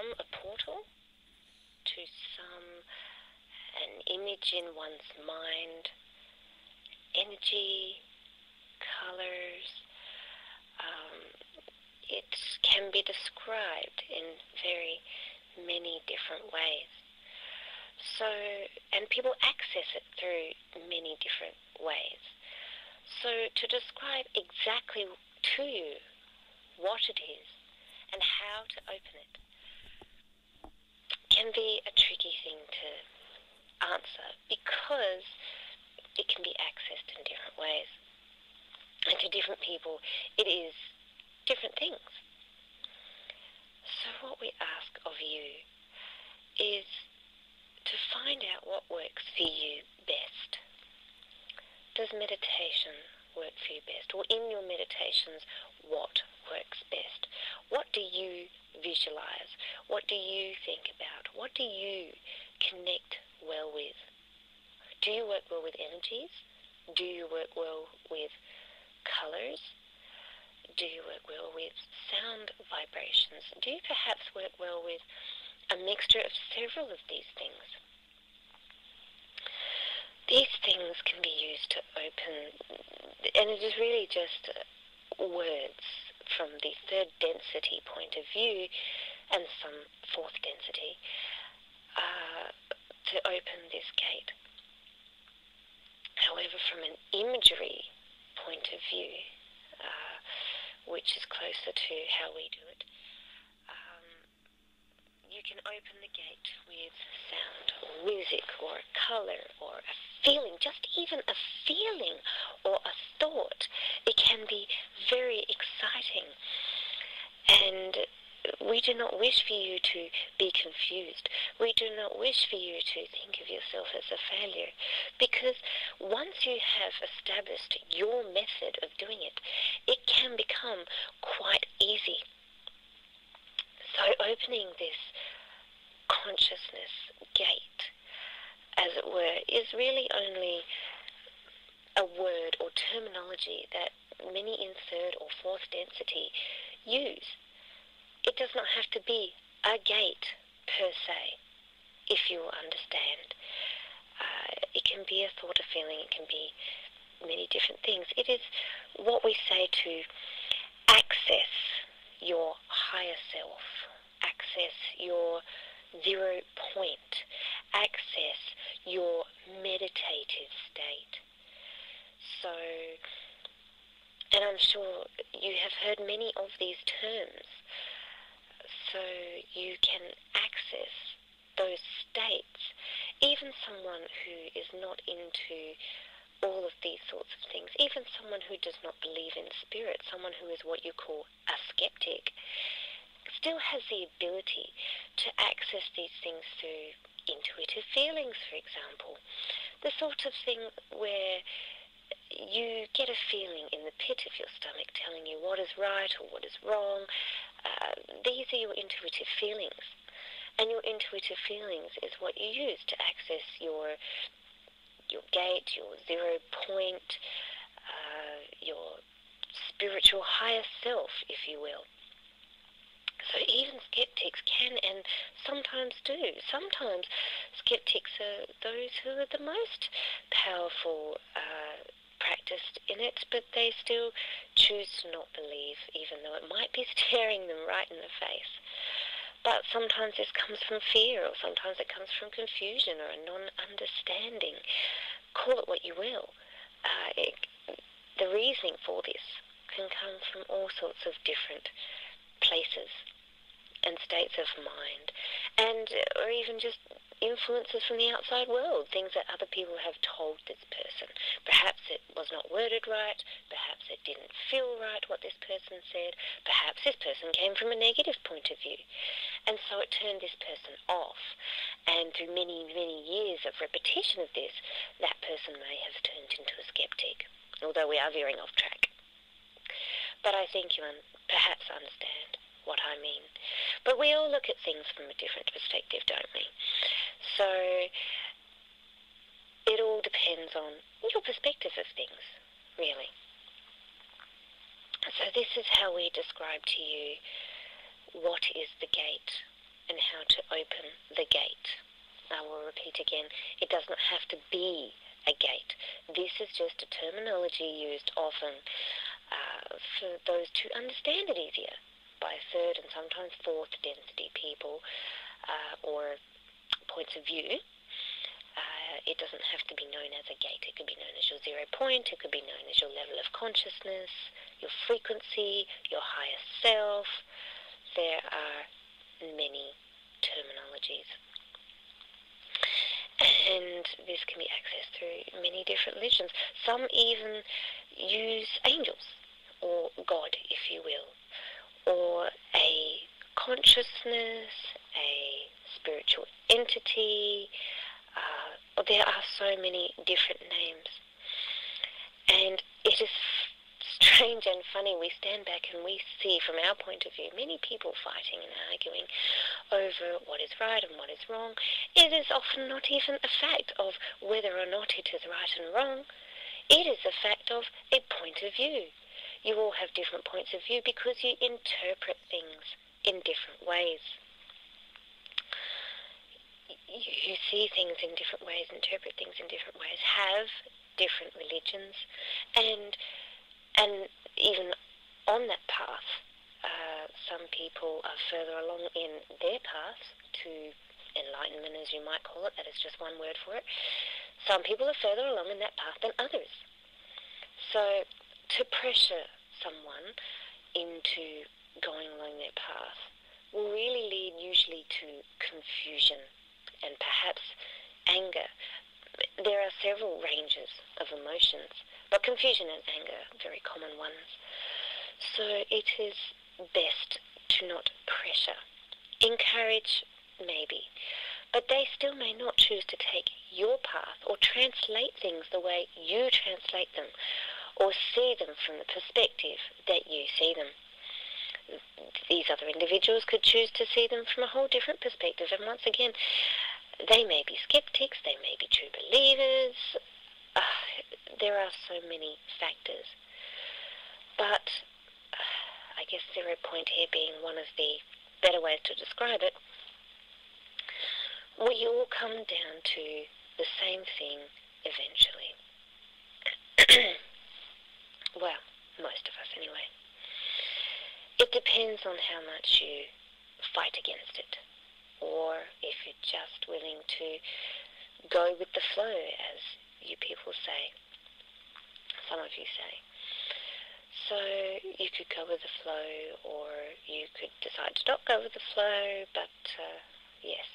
some a portal, to some an image in one's mind, energy, colors. It can be described in very many different ways. So, and people access it through many different ways. So to describe exactly to you what it is and how to open it can be a tricky thing to answer, because it can be accessed in different ways. And to different people, it is different things. So what we ask of you is to find out what works for you best. Does meditation work for you best? Or in your meditations, what works best? What do you visualize? What do you think about? What do you connect well with? Do you work well with energies? Do you work well with colors? Do you work well with sound vibrations? Do you perhaps work well with a mixture of several of these things? These things can be used to open, and it is really just words from the third density point of view and some fourth density to open this gate. However, from an imagery point of view, which is closer to how we do it, you can open the gate with sound or music or a color or a feeling, just even a feeling or a thought. It can be very exciting. And we do not wish for you to be confused. We do not wish for you to think of yourself as a failure, because once you have established your method of doing it, it can become quite easy. So opening this consciousness gate, as it were, is really only a word or terminology that many in third or fourth density use. It does not have to be a gate per se, if you will understand. It can be a thought, a feeling, it can be many different things. It is what we say to access your higher self, access your 0 point, access your meditative state. So, and I'm sure you have heard many of these terms, so you can access those states. Even someone who is not into all of these sorts of things, even someone who does not believe in spirit, someone who is what you call a skeptic, still has the ability to access these things through intuitive feelings, for example. The sort of thing where you get a feeling in the pit of your stomach telling you what is right or what is wrong. These are your intuitive feelings. And your intuitive feelings is what you use to access your gate, your 0 point, your spiritual higher self, if you will. So even skeptics can and sometimes do. Sometimes skeptics are those who are the most powerful practiced in it, but they still choose to not believe, even though it might be staring them right in the face. But sometimes this comes from fear, or sometimes it comes from confusion or a non-understanding. Call it what you will. The reasoning for this can come from all sorts of different places and states of mind, and or even just influences from the outside world, things that other people have told this person. Perhaps it was not worded right, perhaps it didn't feel right what this person said, perhaps this person came from a negative point of view, and so it turned this person off. And through many, many years of repetition of this, that person may have turned into a skeptic, although we are veering off track. But I think you perhaps understand what I mean. But we all look at things from a different perspective, don't we? So it all depends on your perspective of things, really. So this is how we describe to you what is the gate and how to open the gate. I will repeat again, it does not have to be a gate. This is just a terminology used often for those to understand it easier by third and sometimes fourth density people or points of view. It doesn't have to be known as a gate. It could be known as your 0 point. It could be known as your level of consciousness, your frequency, your higher self. There are many terminologies. And this can be accessed through many different religions. Some even use angels, or God, if you will, or a consciousness, a spiritual entity. There are so many different names. And it is strange and funny. We stand back and we see from our point of view many people fighting and arguing over what is right and what is wrong. It is often not even a fact of whether or not it is right and wrong. It is a fact of a point of view. You all have different points of view because you interpret things in different ways. You see things in different ways, interpret things in different ways, have different religions, and even on that path, some people are further along in their path to enlightenment, as you might call it. That is just one word for it. Some people are further along in that path than others. So to pressure someone into going along their path will really lead usually to confusion and perhaps anger. There are several ranges of emotions, but confusion and anger are very common ones. So it is best to not pressure. Encourage, maybe, but they still may not choose to take your path or translate things the way you translate them, or see them from the perspective that you see them. These other individuals could choose to see them from a whole different perspective, and once again, they may be skeptics, they may be true believers. There are so many factors. But I guess 0 point here being one of the better ways to describe it, we all come down to the same thing eventually. Well, most of us anyway. It depends on how much you fight against it, or if you're just willing to go with the flow, as you people say. Some of you say. So you could go with the flow, or you could decide to not go with the flow, but yes,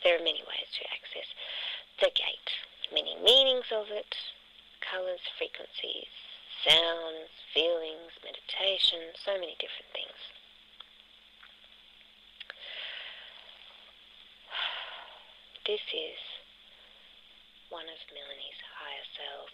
there are many ways to access the gate. Many meanings of it, colours, frequencies, sounds, feelings, meditation, so many different things. This is one of Melanie's higher selves